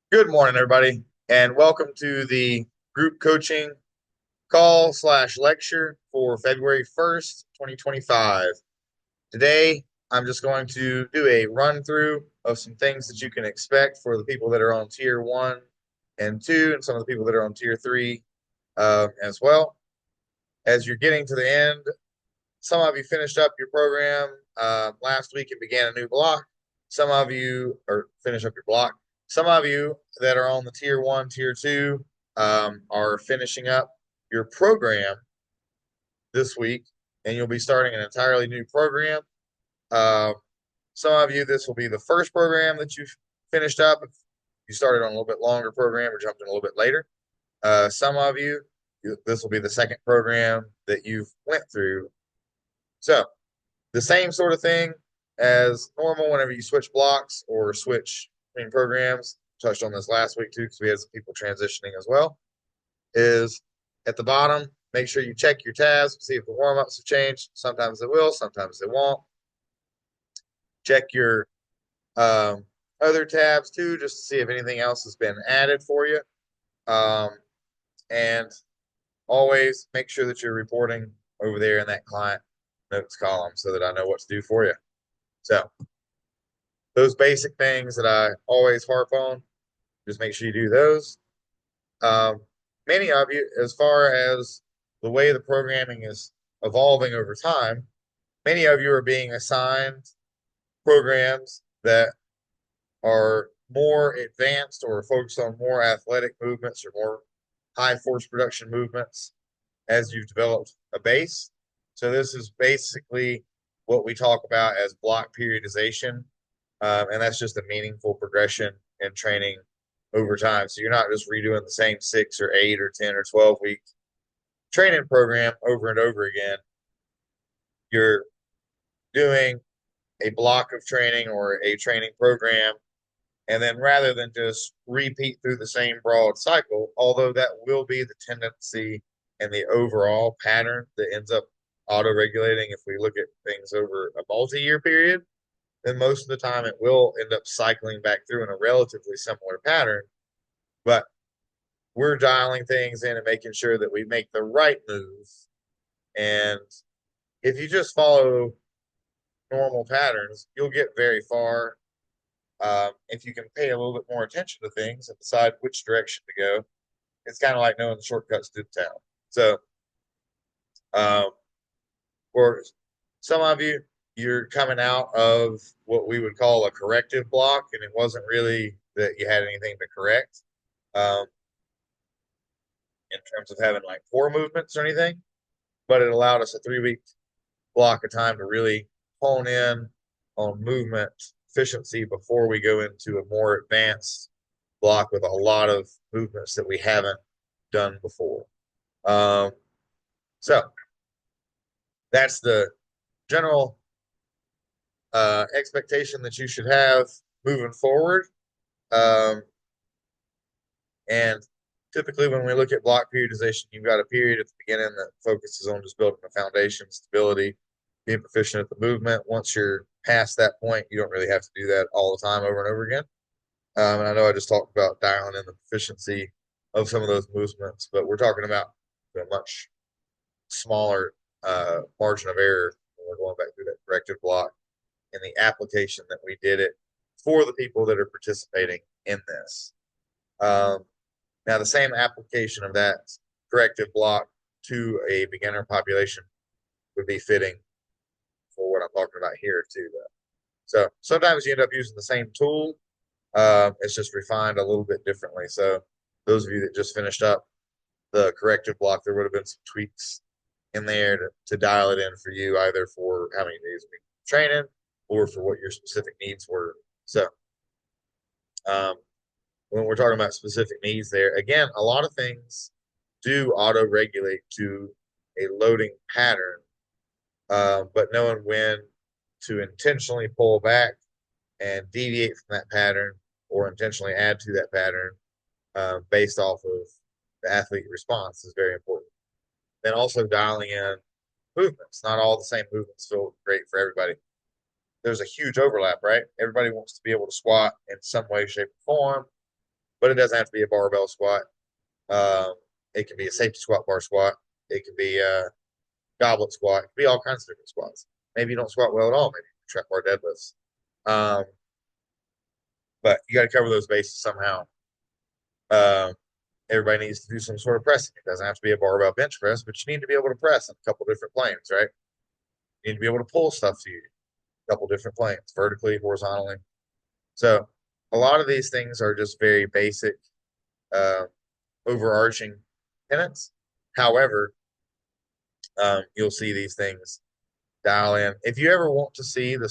Good morning, everybody, and welcome to the group coaching call slash lecture for February 1st, 2025. Today, I'm just going to do a run through of some things that you can expect for the people that are on tier one and two, and some of the people that are on tier three as well. As you're getting to the end, some of you finished up your program last week and began a new block. Some of you, or finish up your block. Some of you that are on the tier one, tier two, are finishing up your program this week, and you'll be starting an entirely new program. Uh, some of you, this will be the first program that you've finished up. If you started on a little bit longer program or jumped in a little bit later. Some of you, this will be the second program that you've went through. So the same sort of thing as normal whenever you switch blocks or switch between programs. Touched on this last week too because we had some people transitioning as well. Is at the bottom, make sure you check your tabs, see if the warm ups have changed. Sometimes they will, sometimes they won't. Check your um, other tabs too, just to see if anything else has been added for you. Um, and always make sure that you're reporting over there in that client notes column so that I know what to do for you. So those basic things that I always harp on, just make sure you do those. Um, Many of you, as far as the way the programming is evolving over time, many of you are being assigned programs that are more advanced or focused on more athletic movements or more high force production movements as you've developed a base. So this is basically what we talk about as block periodization, and that's just a meaningful progression in training over time. So you're not just redoing the same 6 or 8 or 10 or 12 week training program over and over again. You're doing a block of training or a training program, and then rather than just repeat through the same broad cycle, although that will be the tendency and the overall pattern that ends up auto regulating if we look at things over a multi year period, then most of the time it will end up cycling back through in a relatively similar pattern. But we're dialing things in and making sure that we make the right move. And if you just follow normal patterns, you'll get very far. If you can pay a little bit more attention to things and decide which direction to go, it's kind of like knowing the shortcuts to the town. So, um, for some of you, you're coming out of what we would call a corrective block, and it wasn't really that you had anything to correct um, in terms of having like poor movements or anything, but it allowed us a 3 week block of time to really hone in on movement efficiency before we go into a more advanced block with a lot of movements that we haven't done before. Um, so that's the general expectation that you should have moving forward. Um, and typically, when we look at block periodization, you've got a period at the beginning that focuses on just building a foundation, stability, being proficient at the movement. Once you're past that point, you don't really have to do that all the time over and over again. And I know I just talked about dialing in the proficiency of some of those movements, but we're talking about a much smaller margin of error when we're going back through that corrective block and the application that we did it for the people that are participating in this. Um, Now, the same application of that corrective block to a beginner population would be fitting for what I'm talking about here too, though. So sometimes you end up using the same tool. It's just refined a little bit differently. So those of you that just finished up the corrective block, there would have been some tweaks in there to dial it in for you, either for how many days a week training or for what your specific needs were. So um, when we're talking about specific needs there, again, a lot of things do auto regulate to a loading pattern, but knowing when to intentionally pull back and deviate from that pattern or intentionally add to that pattern based off of the athlete response is very important. Then also dialing in movements. Not all the same movements feel great for everybody. There's a huge overlap, right? Everybody wants to be able to squat in some way, shape, or form. but it doesn't have to be a barbell squat. Um, it can be a safety squat, bar squat. It can be a goblet squat. It can be all kinds of different squats. Maybe you don't squat well at all. Maybe trap bar deadlifts. Um, but you got to cover those bases somehow. Um, Everybody needs to do some sort of pressing. It doesn't have to be a barbell bench press, but you need to be able to press in a couple different planes, right? You need to be able to pull stuff to you, a couple different planes, vertically, horizontally. So a lot of these things are just very basic, uh, overarching tenets. However, you'll see these things dial in. If you ever want to see the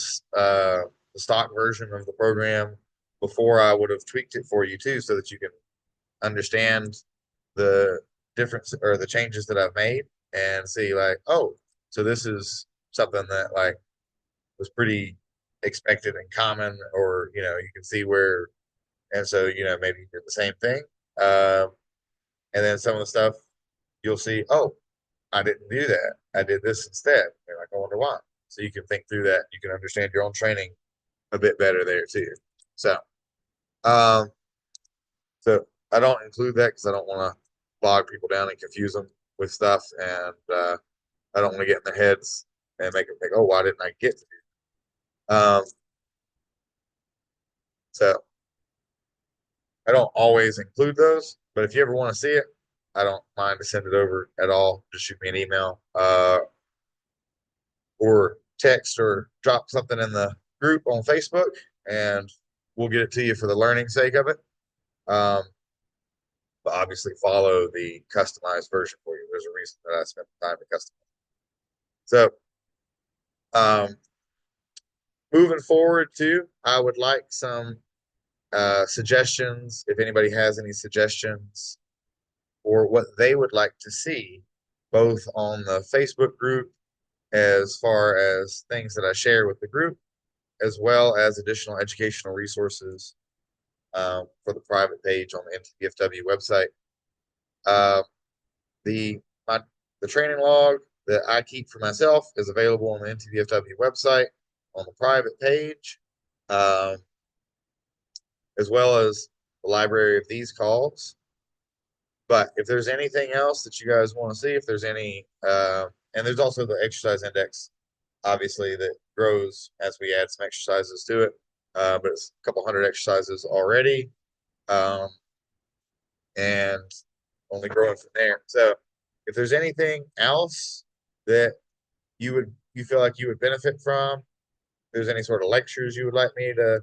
stock version of the program before, I would have tweaked it for you too, so that you can understand the difference or the changes that I've made and see like, oh, so this is something that like was pretty expected and common, or you can see where, and so maybe you did the same thing, um, and then some of the stuff you'll see, oh, I didn't do that. I did this instead. You're like, I wonder why. So you can think through that. You can understand your own training a bit better there too. So, um, so I don't include that because I don't want to bog people down and confuse them with stuff, and I don't want to get in their heads and make them think, oh, why didn't I get to do? So I don't always include those, but if you ever want to see it, I don't mind to send it over at all. Just shoot me an email, or text, or drop something in the group on Facebook, and we'll get it to you for the learning sake of it. Um, but obviously, follow the customized version for you. There's a reason that I spent the time to customize. So, um, moving forward, too, I would like some suggestions. If anybody has any suggestions or what they would like to see, both on the Facebook group as far as things that I share with the group, as well as additional educational resources for the private page on the NTBFW website. Uh, the my, the training log that I keep for myself is available on the NTBFW website on the private page, um, as well as the library of these calls. But if there's anything else that you guys want to see, if there's any, and there's also the exercise index, obviously, that grows as we add some exercises to it. But it's a couple hundred exercises already, um, and only growing from there. So, if there's anything else that you feel like you would benefit from, if there's any sort of lectures you would like me to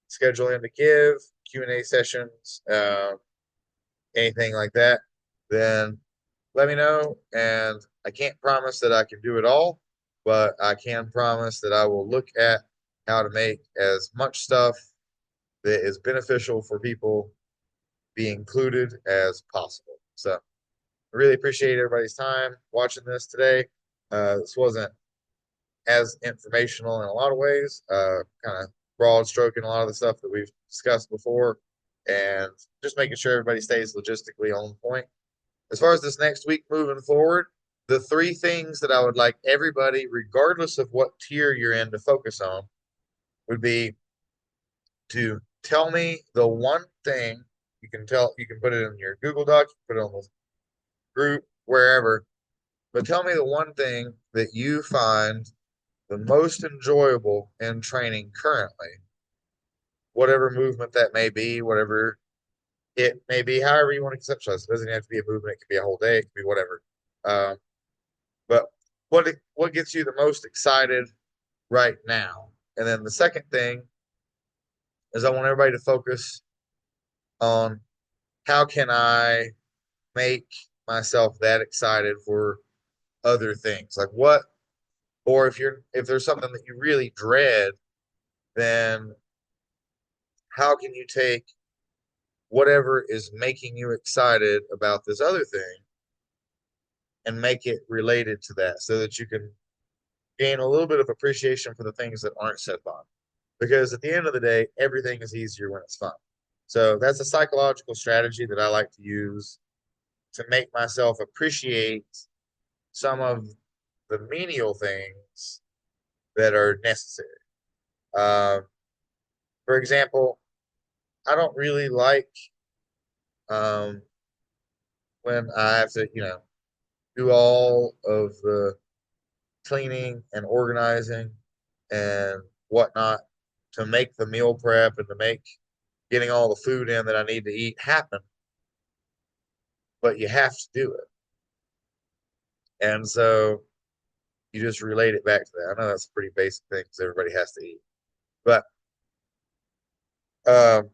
schedule in to give, Q&A sessions, anything like that, then let me know. And I can't promise that I can do it all, but I can promise that I will look at how to make as much stuff that is beneficial for people be included as possible. So I really appreciate everybody's time watching this today. This wasn't as informational in a lot of ways, kind of broad stroking a lot of the stuff that we've discussed before, and just making sure everybody stays logistically on point. As far as this next week moving forward, the three things that I would like everybody, regardless of what tier you're in, to focus on would be to tell me the one thing. You can put it in your Google Doc, you can put it on the group, wherever, but tell me the one thing that you find the most enjoyable in training currently, whatever movement that may be, whatever it may be, however you want to conceptualize. It doesn't have to be a movement, it could be a whole day, it could be whatever. Um, but what gets you the most excited right now? And then the second thing is I want everybody to focus on how can I make myself that excited for other things? Like what, or if there's something that you really dread, then how can you take whatever is making you excited about this other thing and make it related to that, so that you can gain a little bit of appreciation for the things that aren't so fun. Because at the end of the day, everything is easier when it's fun. So that's a psychological strategy that I like to use to make myself appreciate some of the menial things that are necessary. Um, for example, I don't really like um, when I have to, do all of the cleaning and organizing and whatnot to make the meal prep and to make getting all the food in that I need to eat happen, but you have to do it. And so you just relate it back to that. I know that's a pretty basic thing because everybody has to eat. But um,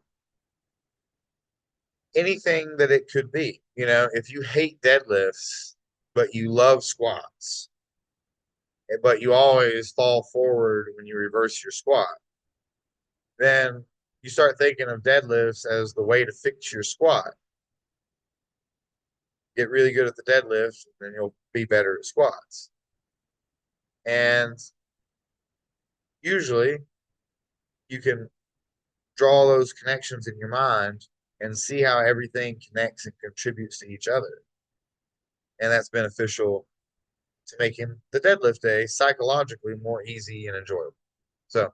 anything that it could be, if you hate deadlifts, but you love squats, but you always fall forward when you reverse your squat, then you start thinking of deadlifts as the way to fix your squat. Get really good at the deadlift, and you'll be better at squats. And usually you can draw those connections in your mind and see how everything connects and contributes to each other. And that's beneficial to making the deadlift day psychologically more easy and enjoyable. So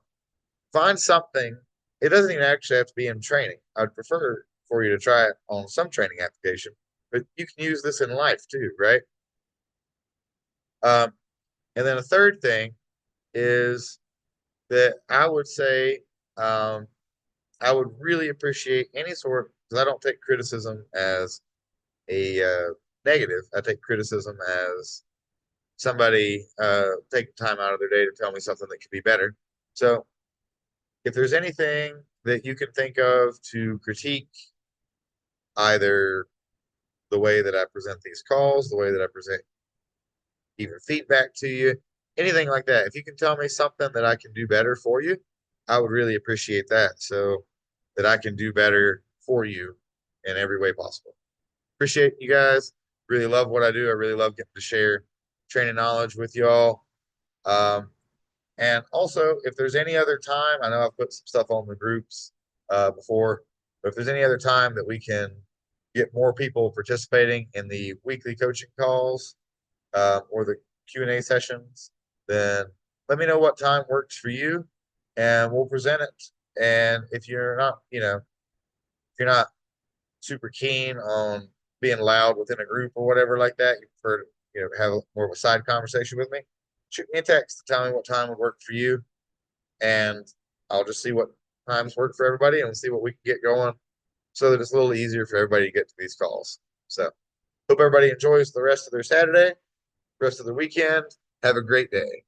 find something. It doesn't even actually have to be in training. I'd prefer for you to try it on some training application, but you can use this in life too, right? Um, and then a third thing is that I would say um, I would really appreciate any sort, because I don't take criticism as a negative. I take criticism as somebody taking time out of their day to tell me something that could be better. So if there's anything that you can think of to critique either the way that I present these calls, the way that I present even feedback to you, anything like that, if you can tell me something that I can do better for you, I would really appreciate that so that I can do better for you in every way possible. Appreciate you guys. Really love what I do. I really love getting to share training knowledge with y'all. Um, and also, if there's any other time, I know I've put some stuff on the groups before, but if there's any other time that we can get more people participating in the weekly coaching calls or the Q&A sessions, then let me know what time works for you, and we'll present it. And if you're not, if you're not super keen on being loud within a group or whatever like that, you prefer to, have more of a side conversation with me, shoot me a text to tell me what time would work for you, and I'll just see what times work for everybody and see what we can get going so that it's a little easier for everybody to get to these calls. So hope everybody enjoys the rest of their Saturday, rest of the weekend. Have a great day.